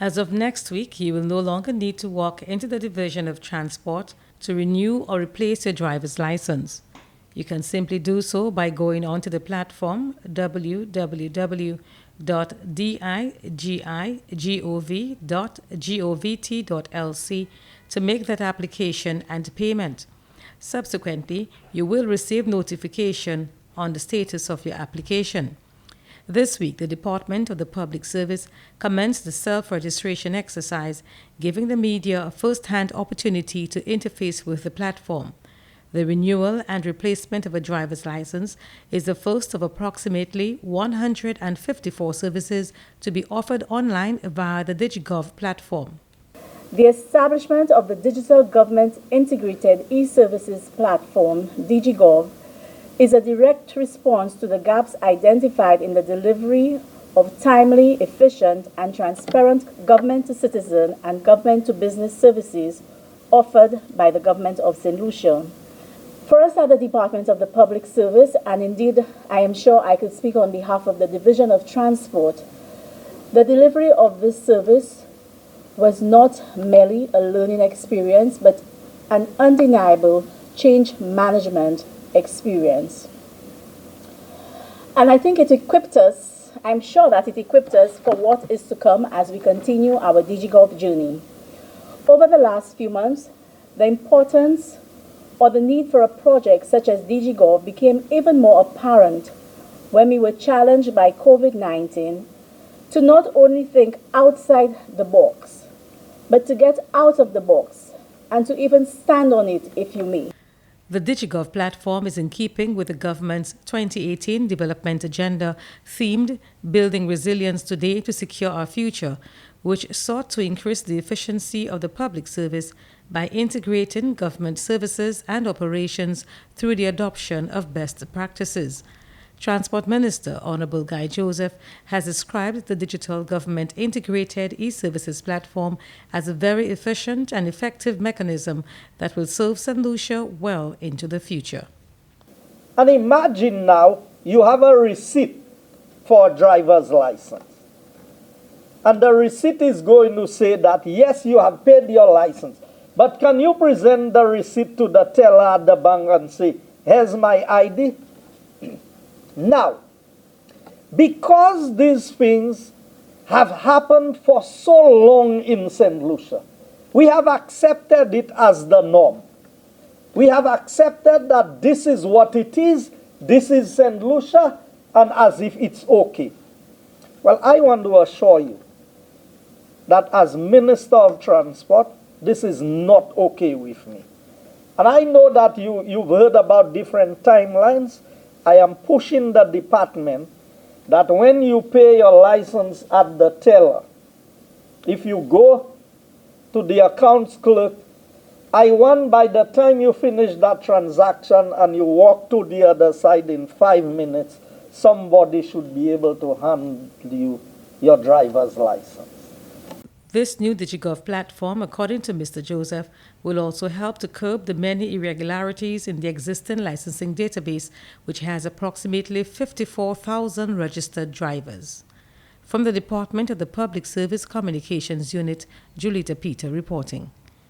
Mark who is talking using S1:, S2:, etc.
S1: As of next week, you will no longer need to walk into the Division of Transport to renew or replace your driver's license. You can simply do so by going onto the platform www.digigov.govt.lc to make that application and payment. Subsequently, you will receive notification on the status of your application. This week, the Department of the Public Service commenced the self-registration exercise, giving the media a first-hand opportunity to interface with the platform. The renewal and replacement of a driver's license is the first of approximately 154 services to be offered online via the digiGov platform.
S2: The establishment of the Digital Government Integrated E-Services Platform, digiGov, is a direct response to the gaps identified in the delivery of timely, efficient, and transparent government-to-citizen and government-to-business services offered by the Government of St. Lucia. For us at the Department of the Public Service, and indeed I am sure I could speak on behalf of the Division of Transport, the delivery of this service was not merely a learning experience, but an undeniable change management experience. And I think it equipped us, I'm sure that it equipped us for what is to come as we continue our digiGov journey. Over the last few months, the importance or the need for a project such as digiGov became even more apparent when we were challenged by COVID-19 to not only think outside the box, but to get out of the box and to even stand on it, if you may.
S1: The digiGov platform is in keeping with the government's 2018 development agenda themed Building Resilience Today to Secure Our Future, which sought to increase the efficiency of the public service by integrating government services and operations through the adoption of best practices. Transport Minister Honorable Guy Joseph has described the Digital Government Integrated E-Services platform as a very efficient and effective mechanism that will serve St. Lucia well into the future.
S3: And imagine now you have a receipt for a driver's license. And the receipt is going to say that, yes, you have paid your license. But can you present the receipt to the teller at the bank and say, here's my ID? Now, because these things have happened for so long in St. Lucia, we have accepted it as the norm. We have accepted that this is what it is, this is St. Lucia, and as if it's okay. Well, I want to assure you that as Minister of Transport, this is not okay with me. And I know that you've heard about different timelines. I am pushing the department that when you pay your license at the teller, if you go to the accounts clerk, I want by the time you finish that transaction and you walk to the other side in 5 minutes, somebody should be able to hand you your driver's license.
S1: This new digiGov platform, according to Mr. Joseph, will also help to curb the many irregularities in the existing licensing database, which has approximately 54,000 registered drivers. From the Department of the Public Service Communications Unit, Julita Peter reporting.